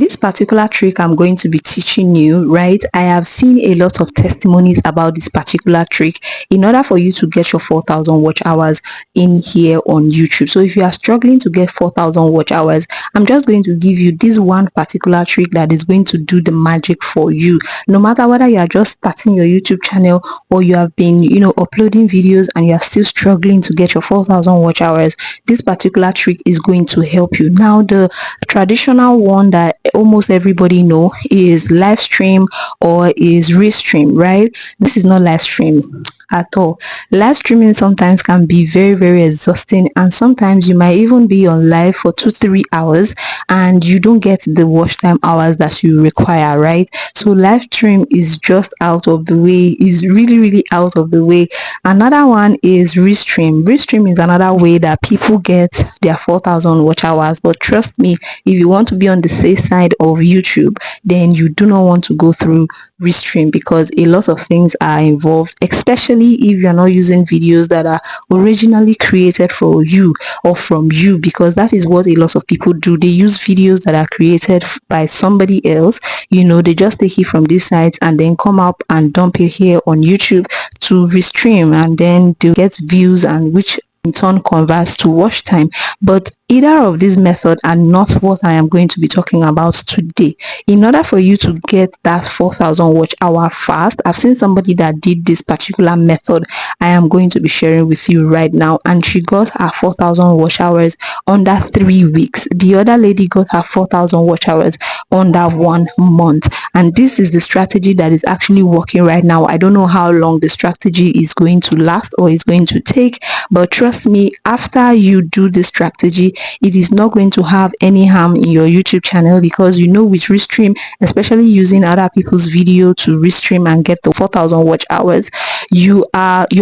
This particular trick I'm going to be teaching you, right? I have seen a lot of testimonies about this particular trick in order for you to get your 4,000 watch hours in here on YouTube. So if you are struggling to get 4,000 watch hours, I'm just going to give you this one particular trick that is going to do the magic for you. No matter whether you are just starting your YouTube channel or you have been, uploading videos and you are still struggling to get your 4,000 watch hours, this particular trick is going to help you. Now, the traditional one that almost everybody know is live stream or is restream, right? This is not live stream at all. Live streaming sometimes can be very, very exhausting, and sometimes you might even be on live for 2-3 hours and you don't get the watch time hours that you require, right? So live stream is just out of the way, is really, really out of the way. Another one is restream. Restream is another way that people get their 4,000 watch hours, but trust me, if you want to be on the safe side of YouTube, then you do not want to go through restream because a lot of things are involved, especially if you're not using videos that are originally created for you or from you, because that is what a lot of people do. They use videos that are created by somebody else. They just take it from this site and then come up and dump it here on YouTube to restream, and then they'll get views, and which in turn converts to watch time. But either of these methods are not what I am going to be talking about today. In order for you to get that 4,000 watch hour fast, I've seen somebody that did this particular method I am going to be sharing with you right now, and she got her 4,000 watch hours under 3 weeks. The other lady got her 4,000 watch hours under 1 month, and this is the strategy that is actually working right now. I don't know how long the strategy is going to last or is going to take, but trust me, after you do this strategy, it is not going to have any harm in your YouTube channel, because with restream, especially using other people's video to restream and get the 4,000 watch hours, your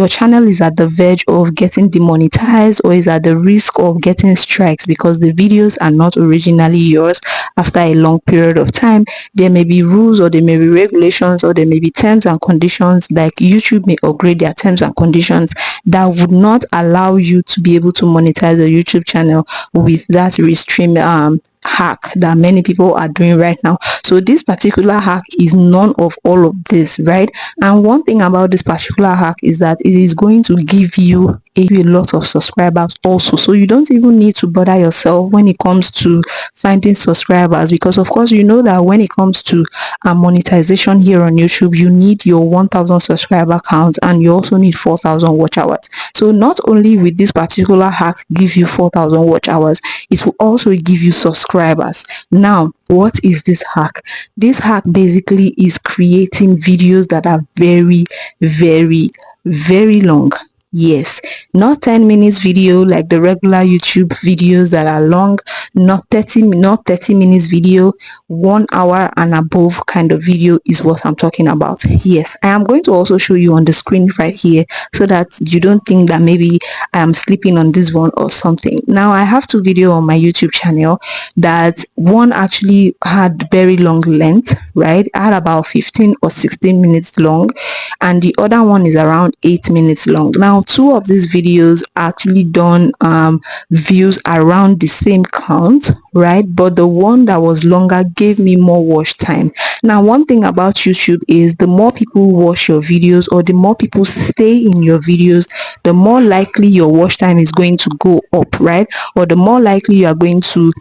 channel is at the verge of getting demonetized or is at the risk of getting strikes because the videos are not originally yours. After a long period of time, there may be rules or there may be regulations or there may be terms and conditions, like YouTube may upgrade their terms and conditions that would not allow you to be able to monetize your YouTube channel with that restream hack that many people are doing right now. So this particular hack is none of all of this, right? And one thing about this particular hack is that it is going to give you a lot of subscribers also, so you don't even need to bother yourself when it comes to finding subscribers, because of course that when it comes to monetization here on YouTube, you need your 1,000 subscriber count and you also need 4,000 watch hours. So not only will this particular hack give you 4,000 watch hours, it will also give you subscribers. Now, what is this hack? This hack basically is creating videos that are very, very, very long. Yes, not 10 minutes video like the regular YouTube videos that are long, not 30 minutes video, 1 hour and above kind of video is what I'm talking about. Yes, I am going to also show you on the screen right here so that you don't think that maybe I am sleeping on this one or something. Now, I have 2 videos on my YouTube channel that one actually had very long length, right? I had about 15 or 16 minutes long, and the other one is around 8 minutes long. Now, 2 of these videos actually done views around the same count, right? But the one that was longer gave me more watch time. Now, one thing about YouTube is the more people watch your videos or the more people stay in your videos, the more likely your watch time is going to go up, right? Or the more likely you are going to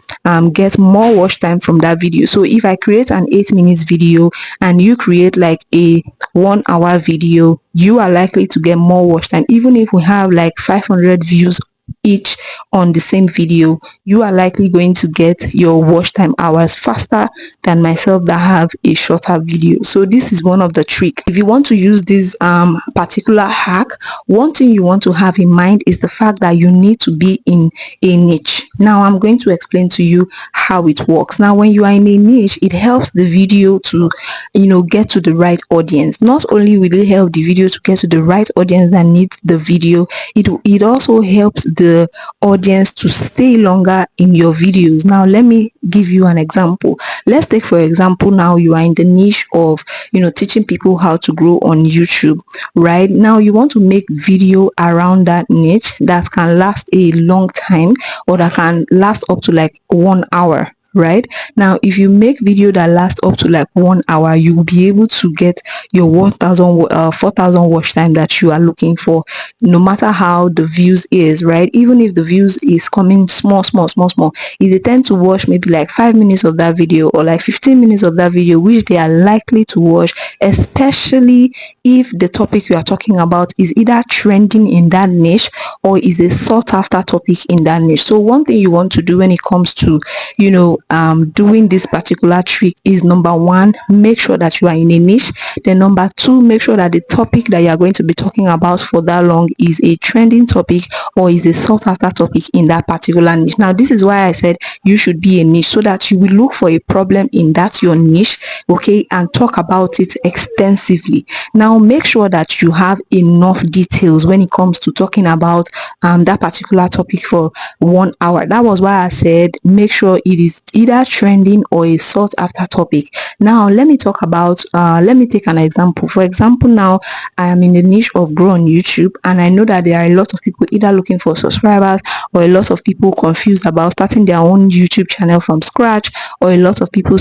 get more watch time from that video. So if I create an 8 minutes video and you create like a 1 hour video, you are likely to get more watch time. Even if we have like 500 views each on the same video, you are likely going to get your watch time hours faster than myself that have a shorter video. So this is one of the tricks. If you want to use this particular hack, one thing you want to have in mind is the fact that you need to be in a niche. Now I'm going to explain to you how it works. Now, when you are in a niche, it helps the video to get to the right audience. Not only will it help the video to get to the right audience that needs the video, it also helps the audience to stay longer in your videos. Now, let me give you an example. Let's take, for example, now you are in the niche of teaching people how to grow on YouTube. Right now, you want to make video around that niche that can last a long time, or that can last up to like 1 hour. right? Now if you make video that lasts up to like 1 hour, you will be able to get your 4,000 watch time that you are looking for, no matter how the views is, right? Even if the views is coming small, if they tend to watch maybe like 5 minutes of that video or like 15 minutes of that video, which they are likely to watch, especially if the topic you are talking about is either trending in that niche or is a sought after topic in that niche. So one thing you want to do when it comes to doing this particular trick is, number one, make sure that you are in a niche. Then number two, make sure that the topic that you are going to be talking about for that long is a trending topic or is a sought after topic in that particular niche. Now this is why I said you should be a niche, so that you will look for a problem in that your niche, okay, and talk about it extensively. Now make sure that you have enough details when it comes to talking about that particular topic for 1 hour. That was why I said make sure it is either trending or a sought after topic. Now let me talk about let me take an example. For example, now I am in the niche of grow on YouTube, and I know that there are a lot of people either looking for subscribers, or a lot of people confused about starting their own YouTube channel from scratch, or a lot of people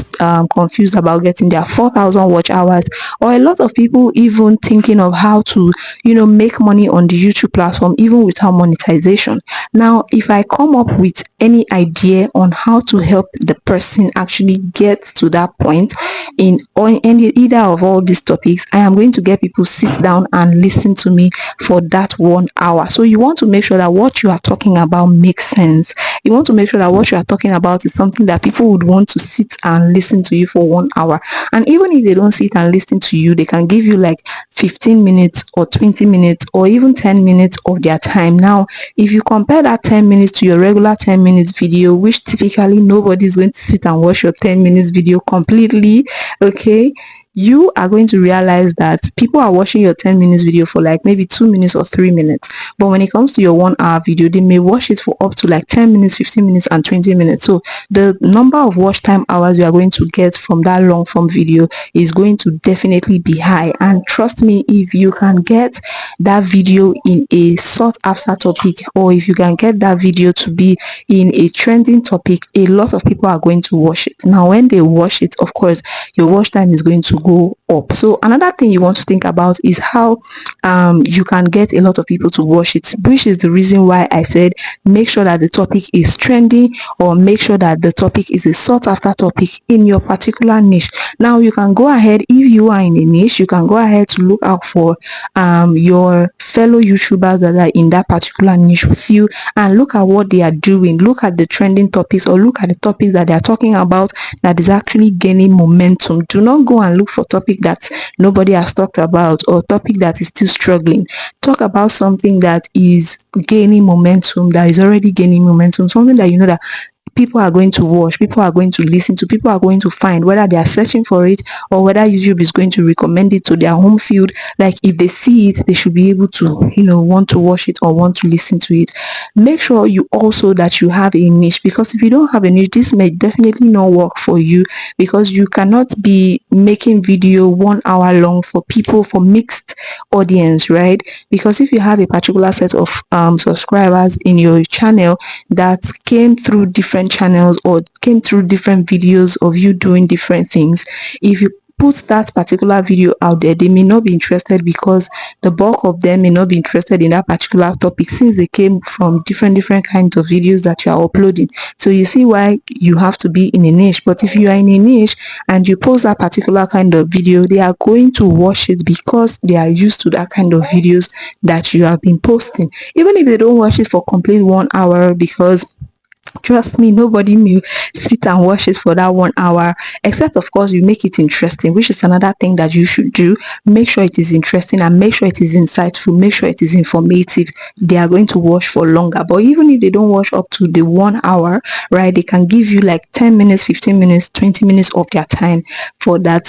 confused about getting their 4,000 watch hours, or a lot of people even thinking of how to make money on the YouTube platform even without monetization. Now if I come up with any idea on how to help the person actually get to that point in any either of all these topics, I am going to get people sit down and listen to me for that 1 hour. So you want to make sure that what you are talking about makes sense. You want to make sure that what you are talking about is something that people would want to sit and listen to you for 1 hour. And even if they don't sit and listen to you, they can give you like 15 minutes or 20 minutes or even 10 minutes of their time. Now if you compare that 10 minutes to your regular 10 minutes video, which typically nobody is going to sit and watch your 10 minutes video completely, okay, you are going to realize that people are watching your 10 minutes video for like maybe 2 minutes or 3 minutes. But when it comes to your 1 hour video, they may watch it for up to like 10 minutes, 15 minutes, and 20 minutes. So the number of watch time hours you are going to get from that long form video is going to definitely be high. And trust me, if you can get that video in a sought after topic, or if you can get that video to be in a trending topic, a lot of people are going to watch it. Now when they watch it, of course your watch time is going to go up. So another thing you want to think about is how you can get a lot of people to watch it, which is the reason why I said make sure that the topic is trending, or make sure that the topic is a sought after topic in your particular niche. Now you can go ahead, if you are in a niche, you can go ahead to look out for your fellow YouTubers that are in that particular niche with you, and look at what they are doing. Look at the trending topics, or look at the topics that they are talking about that is actually gaining momentum. Do not go and look for topic that nobody has talked about, or topic that is still struggling. Talk about something that is gaining momentum, that is already gaining momentum, something that you know that people are going to watch, people are going to listen to, people are going to find, whether they are searching for it or whether YouTube is going to recommend it to their home field. Like if they see it, they should be able to want to watch it or want to listen to it. Make sure you also that you have a niche, because if you don't have a niche, this may definitely not work for you, because you cannot be making video 1 hour long for people, for mixed audience, right? Because if you have a particular set of subscribers in your channel that came through different channels or came through different videos of you doing different things, if you put that particular video out there, they may not be interested, because the bulk of them may not be interested in that particular topic, since they came from different kinds of videos that you are uploading. So you see why you have to be in a niche. But if you are in a niche and you post that particular kind of video, they are going to watch it because they are used to that kind of videos that you have been posting, even if they don't watch it for complete 1 hour, because trust me, nobody will sit and watch it for that 1 hour, except of course you make it interesting, which is another thing that you should do. Make sure it is interesting, and make sure it is insightful, make sure it is informative. They are going to watch for longer. But even if they don't watch up to the 1 hour, right, they can give you like 10 minutes, 15 minutes, 20 minutes of their time for that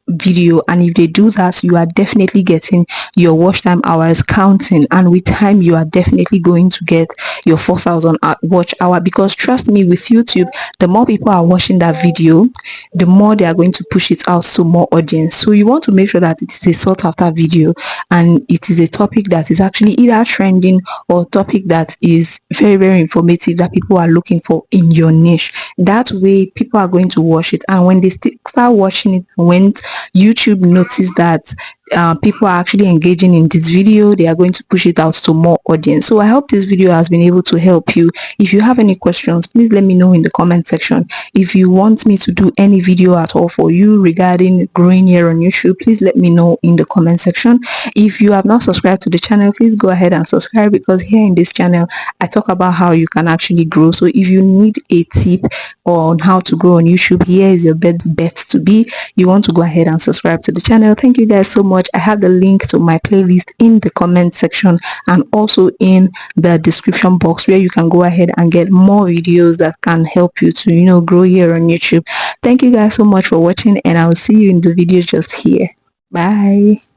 video, and if they do that, you are definitely getting your watch time hours counting, and with time you are definitely going to get your 4,000 watch hour. Because trust me, with YouTube, the more people are watching that video, the more they are going to push it out to more audience. So you want to make sure that it is a sought after video, and it is a topic that is actually either trending or topic that is very, very informative that people are looking for in your niche. That way people are going to watch it, and when they start watching it, when YouTube notice that people are actually engaging in this video, they are going to push it out to more audience. So I hope this video has been able to help you. If you have any questions, please let me know in the comment section. If you want me to do any video at all for you regarding growing here on YouTube, please let me know in the comment section. If you have not subscribed to the channel, please go ahead and subscribe, because here in this channel I talk about how you can actually grow. So if you need a tip on how to grow on YouTube, here is your bet to be. You want to go ahead and subscribe to the channel. Thank you guys so much. I have the link to my playlist in the comment section and also in the description box, where you can go ahead and get more videos that can help you to grow here on YouTube. Thank you guys so much for watching, and I will see you in the video just here. Bye.